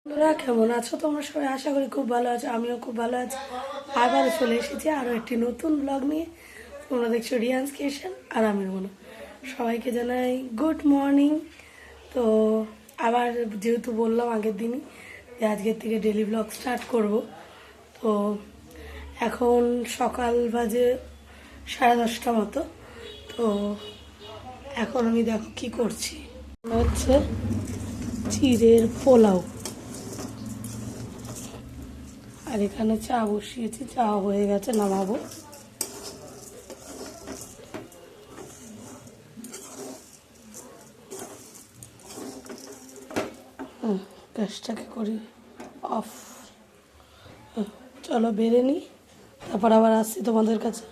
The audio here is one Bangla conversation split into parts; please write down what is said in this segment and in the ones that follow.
বন্ধুরা কেমন আছো তোমরা সবাই? আশা করি খুব ভালো আছো, আমিও খুব ভালো আছি। আবারও চলে এসেছি আরও একটি নতুন ব্লগ নিয়ে। তোমরা দেখছো রিয়ান্স ক্রিয়েশন আর আমি মনে সবাইকে জানাই গুড মর্নিং। তো আবার যেহেতু বললাম আগের দিনই যে আজকের থেকে ডেলি ব্লগ স্টার্ট করব, তো এখন সকাল বাজে 10:30 মতো। তো এখন আমি দেখো কি করছি, হচ্ছে চিড়ের পোলাও, আর এখানে চা বসিয়েছি, চা হয়ে গেছে, নামাবো। গ্যাসটাকে করি অফ। চলো বেড়ে নিই, তারপর আবার আসছি তোমাদের কাছে।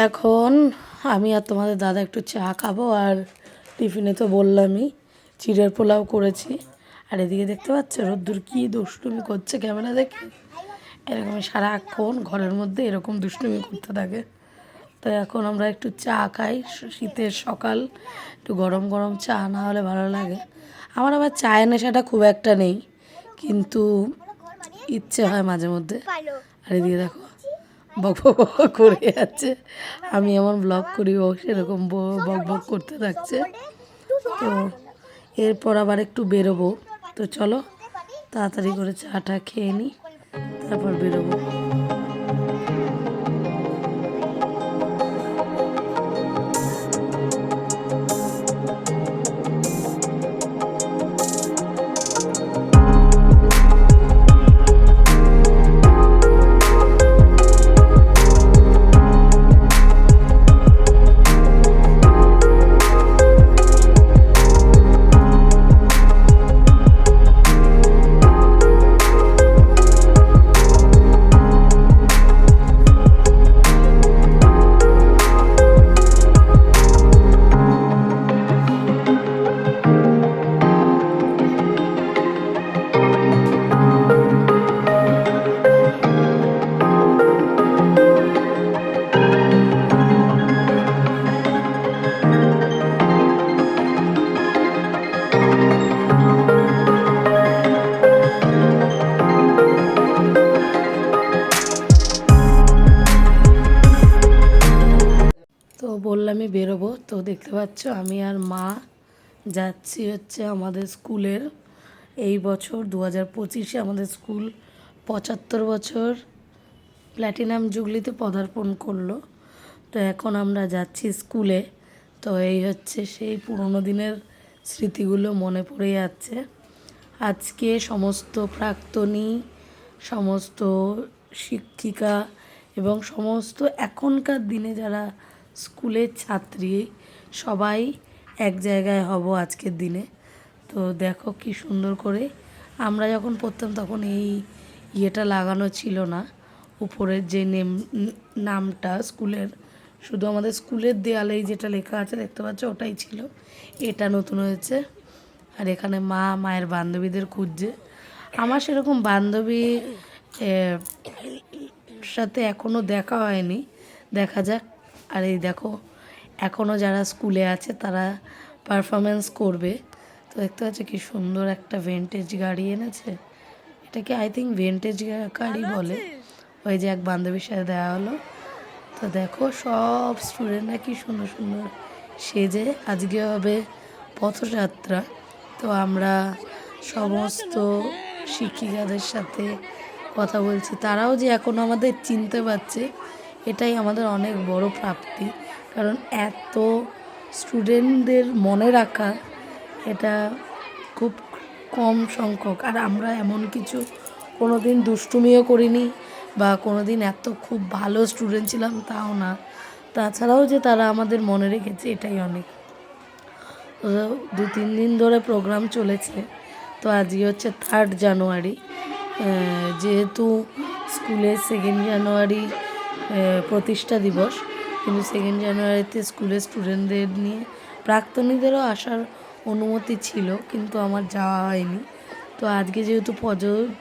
এখন আমি আর তোমাদের দাদা একটু চা খাবো, আর টিফিনে তো বললামই চিড়ের পোলাও করেছি। আর এদিকে দেখতে পাচ্ছ রোদ্দুর কী দুষ্টুমি করছে ক্যামেরা দেখে, এরকমই সারাক্ষণ ঘরের মধ্যে এরকম দুষ্টুমি করতে থাকে। তো এখন আমরা একটু চা খাই, শীতের সকাল, একটু গরম গরম চা না হলে ভালো লাগে। আমার আবার চায়ের নেশাটা খুব একটা নেই, কিন্তু ইচ্ছে হয় মাঝে মধ্যে। আর এদিকে দেখো বক বক করে যাচ্ছে, আমি এমন ব্লগ করি ও সেরকম বক বক করতে থাকছে। তো এরপর আবার একটু বেরোবো, তো চলো তাড়াতাড়ি করে চাটা খেয়ে নিই, তারপর বেরোবো। তো বললামই বেরোবো, তো দেখতে পাচ্ছ আমি আর মা যাচ্ছি হচ্ছে আমাদের স্কুলের, এই বছর 2025-এ আমাদের স্কুল 75 বছর প্ল্যাটিনাম জুবলিতে পদার্পণ করলো। তো এখন আমরা যাচ্ছি স্কুলে। তো এই হচ্ছে সেই পুরোনো দিনের স্মৃতিগুলো মনে পড়ে যাচ্ছে। আজকে সমস্ত প্রাক্তনী, সমস্ত শিক্ষিকা এবং সমস্ত এখনকার দিনে যারা স্কুলের ছাত্রী সবাই এক জায়গায় হব আজকের দিনে। তো দেখো কি সুন্দর করে, আমরা যখন পড়তাম তখন এই ইয়েটা লাগানো ছিল না, উপরের যে নামটা স্কুলের, শুধু আমাদের স্কুলের দেয়ালেই যেটা লেখা আছে দেখতে পাচ্ছ ওটাই ছিল, এটা নতুন হয়েছে। আর এখানে মায়ের বান্ধবীদের খুঁজছে। আমার সেরকম বান্ধবী সাথে এখনও দেখা হয়নি, দেখা যাক। আর এই দেখো এখনও যারা স্কুলে আছে তারা পারফরমেন্স করবে। তো দেখতে পাচ্ছ কি সুন্দর একটা ভিন্টেজ গাড়ি এনেছে, এটাকে আই থিঙ্ক ভিন্টেজ গাড়ি বলে। ওই যে এক বান্ধবীর সাথে দেওয়া হলো। তো দেখো সব স্টুডেন্টরা কি সুন্দর সুন্দর সেজে, আজকে হবে পথযাত্রা। তো আমরা সমস্ত শিক্ষিকাদের সাথে কথা বলছি, তারাও যে এখন আমাদের চিনতে পারছে এটাই আমাদের অনেক বড় প্রাপ্তি। কারণ এত স্টুডেন্টদের মনে রাখা এটা খুব কম সংখ্যক। আর আমরা এমন কিছু কোনো দিন দুষ্টুমিও করিনি বা কোনো দিন এত খুব ভালো স্টুডেন্ট ছিলাম তাও না। তাছাড়াও যে তারা আমাদের মনে রেখেছে এটাই অনেক। 2-3 দিন ধরে প্রোগ্রাম চলেছে। তো আজকে হচ্ছে 3rd জানুয়ারি, যেহেতু স্কুলের 2nd জানুয়ারি প্রতিষ্ঠা দিবস, কিন্তু 2nd জানুয়ারিতে স্কুলের স্টুডেন্টদের নিয়ে প্রাক্তনীদেরও আসার অনুমতি ছিল, কিন্তু আমার যাওয়া হয়নি। তো আজকে যেহেতু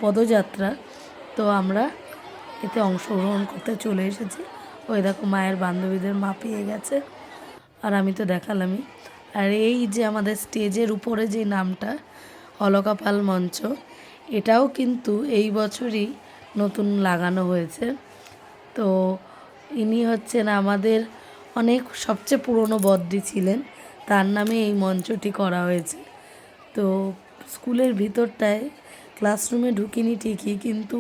পদযাত্রা, তো আমরা এতে অংশগ্রহণ করতে চলে এসেছি। ওই দেখো মায়ের বান্ধবীদের মা পেয়ে গেছে, আর আমি তো দেখালামই। আর এই যে আমাদের স্টেজের উপরে যে নামটা অলকা পাল মঞ্চ, এটাও কিন্তু এই বছরই নতুন লাগানো হয়েছে। তো ইনি হচ্ছেন আমাদের অনেক সবচেয়ে পুরনো বদ্রী ছিলেন, তার নামে এই মঞ্চটি করা হয়েছে। তো স্কুলের ভিতরটায় ক্লাসরুমে ঢুকিনি ঠিকই, কিন্তু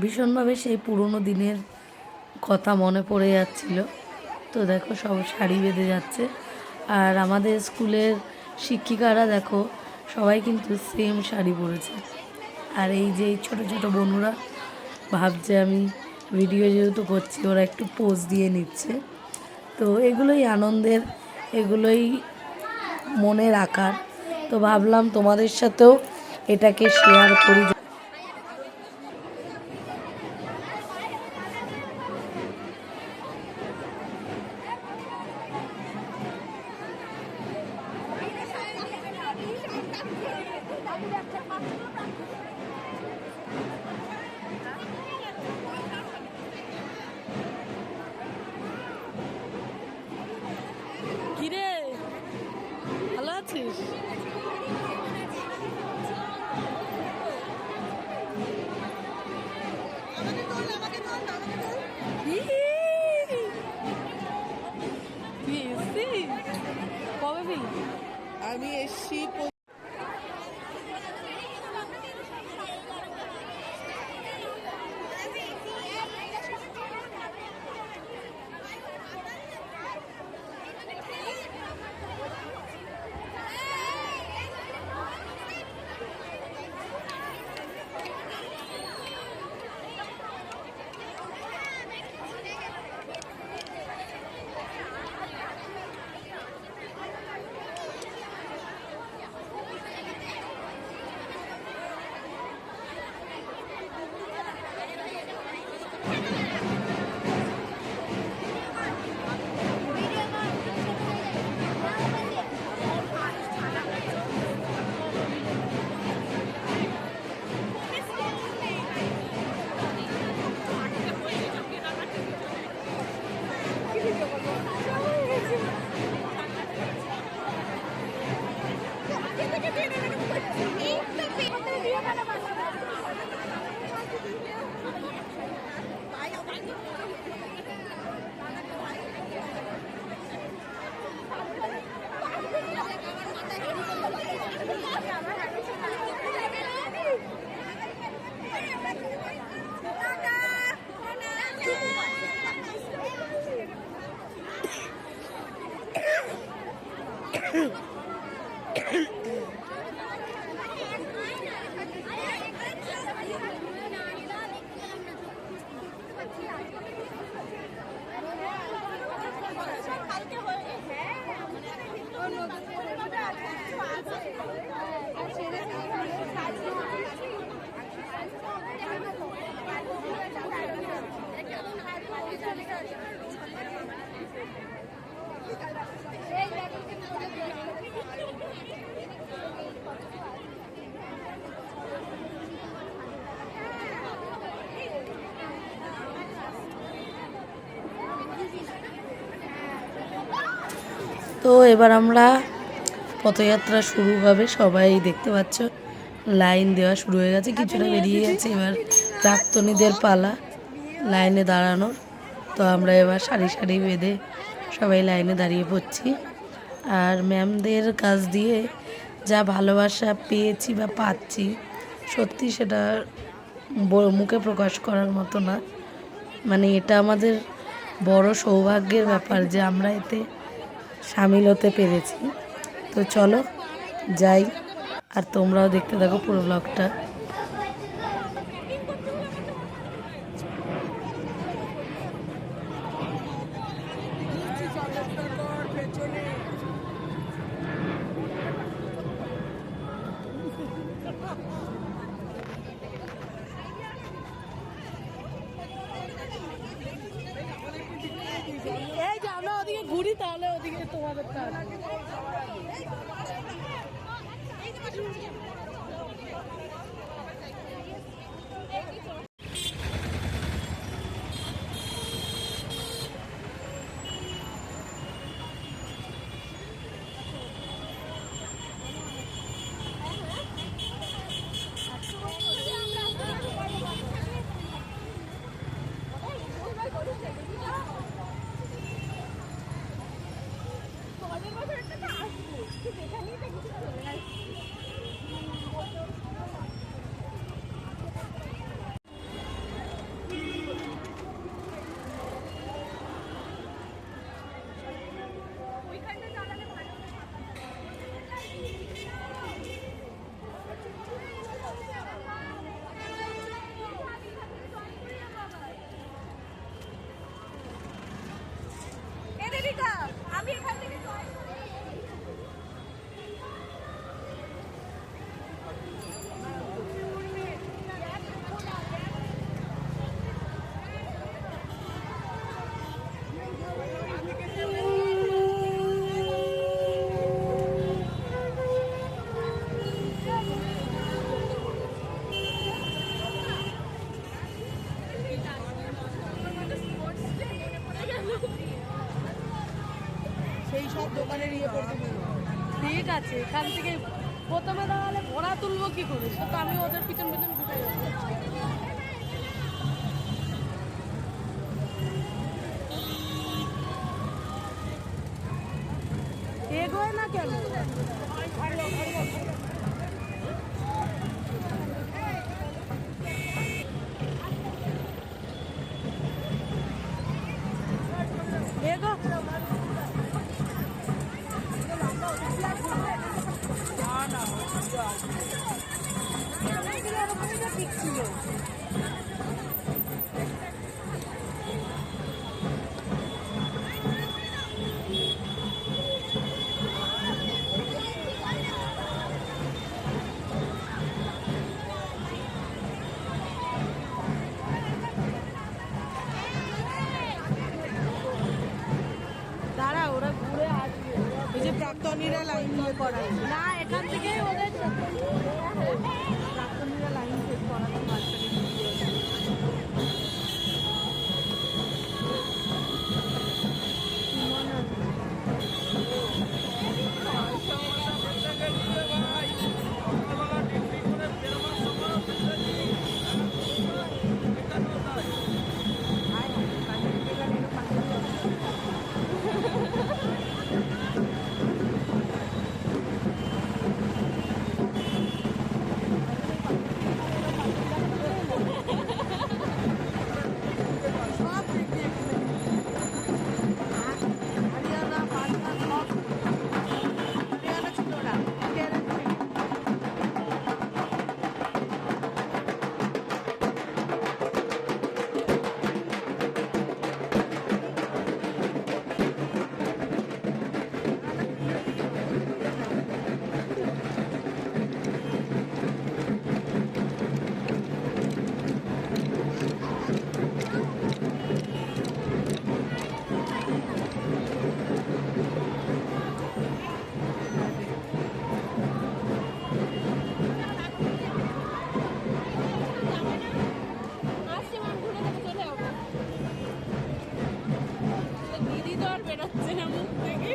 ভীষণভাবে সেই পুরনো দিনের কথা মনে পড়ে যাচ্ছিল। তো দেখো সব শাড়ি বেঁধে যাচ্ছে, আর আমাদের স্কুলের শিক্ষিকারা দেখো সবাই কিন্তু সেম শাড়ি পরেছে। আর এই যে ছোট ছোট বোনুরা ভাবছে আমি ভিডিও যেহেতু করছি, ওরা একটু পোজ দিয়ে নিচ্ছে। তো এগুলোই আনন্দের, এগুলোই মনে রাখার। তো ভাবলাম তোমাদের সাথেও এটাকে শেয়ার করি। কিরে ভালো আছিস? তো এবার আমরা পথযাত্রা শুরু হবে, সবাই দেখতে পাচ্ছ লাইন দেওয়া শুরু হয়ে গেছে, কিছুটা বেরিয়ে গেছে। এবার প্রাক্তনীদের পালা লাইনে দাঁড়ানোর। তো আমরা এবার সারি সারি বেঁধে সবাই লাইনে দাঁড়িয়ে পড়ছি। আর ম্যামদের কাছ দিয়ে যা ভালোবাসা পেয়েছি বা পাচ্ছি, সত্যি সেটা মুখে প্রকাশ করার মতো না। মানে এটা আমাদের বড় সৌভাগ্যের ব্যাপার যে আমরা এতে সামিল হতে পেরেছি। তো চলো যাই, আর তোমরাও দেখতে থাকো পুরো ব্লগটা। আমরা ওদিকে ঘুরি, তাহলে ওদিকে তোমাদের আমি এখান থেকে সেই সব দোকানের ইয়ে করতে ঠিক আছে। এখান থেকে প্রথমে দাঁড়ালে ভরা তুলবো কি করে, সে তো আমি ওদের পিছন পিছন ঘুরে যাবো। এগোয় না কেন? এগো ঠিক ছিল। দাঁড়া, ওরা ঘুরে আসবে। ওই যে প্রাক্তনীরা লাইন দিয়ে করা না, এখান থেকে ওদের প্রাক্তনীরা লাইন দিয়ে করাতে মাঝখানে দিদি তো আর বেরোচ্ছে না মুখ থেকে।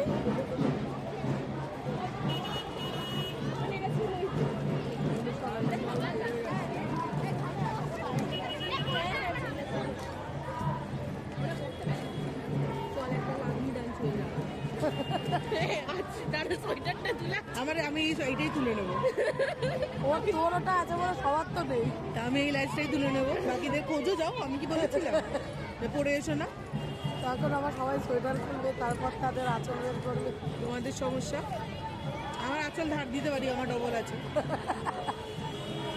আমি এইটাই তুলে নেবো। তোর ওটা আছে বলে সবার তো নেই। তা আমি এই লাইফটাই তুলে নেবো, বাকিদের খোঁজও যাও, আমি কি বলেছিলাম যে পরে এসো না। তখন আবার সবাই সোয়েটার খুলবে, তারপর তাদের আঁচল বের করবে। তোমাদের সমস্যা, আমার আঁচল ধার দিতে পারি, আমার ডবল আছে।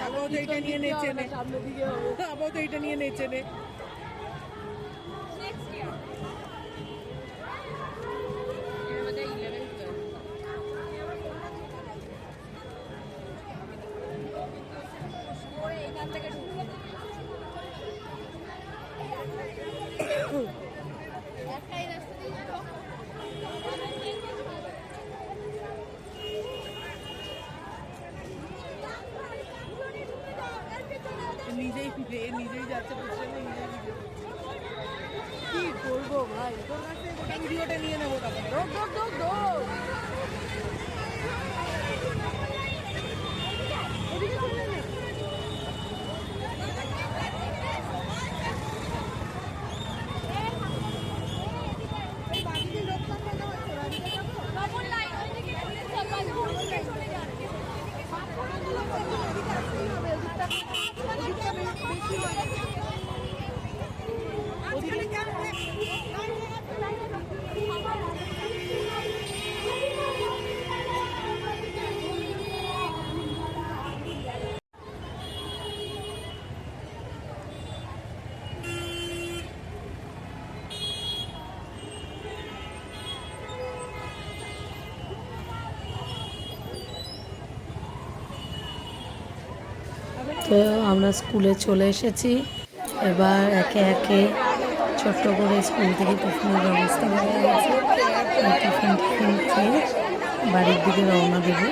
আপাতত এইটা নিয়ে নেচে নে, সামনের দিকে হবে। আপাতত এইটা নিয়ে নেচে নে। নিজেই যাচ্ছে, কি করবো ভাই, তোর কাছ থেকে গোটা ভিডিওটা নিয়ে নেবো তখন। দৌড় দৌড় দৌড় দৌড়। তো আমরা স্কুলে চলে এসেছি। এবার একে একে ছোট্ট করে স্কুল থেকে টিফিনের ব্যবস্থা করা হয়েছে। টিফিন খেয়ে বাড়ির দিকে রওনা দেবো।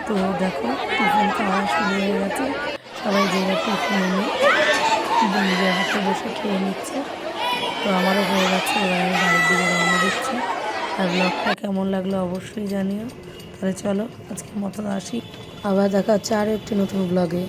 তো দেখো টিফিন খাওয়া শুরু হয়ে গেছে, সবাই যে যার টিফিন এনে নিজের হাতে বসে খেয়ে নিচ্ছে। তো আমারও হয়ে গেছে, এবার আমি বাড়ির দিকে রওনা দিচ্ছি। আর ব্লগটা কেমন লাগলো অবশ্যই জানিও। তাহলে চলো আজকের মতো আসি, আবার দেখা হচ্ছে আরও একটি নতুন ব্লগে।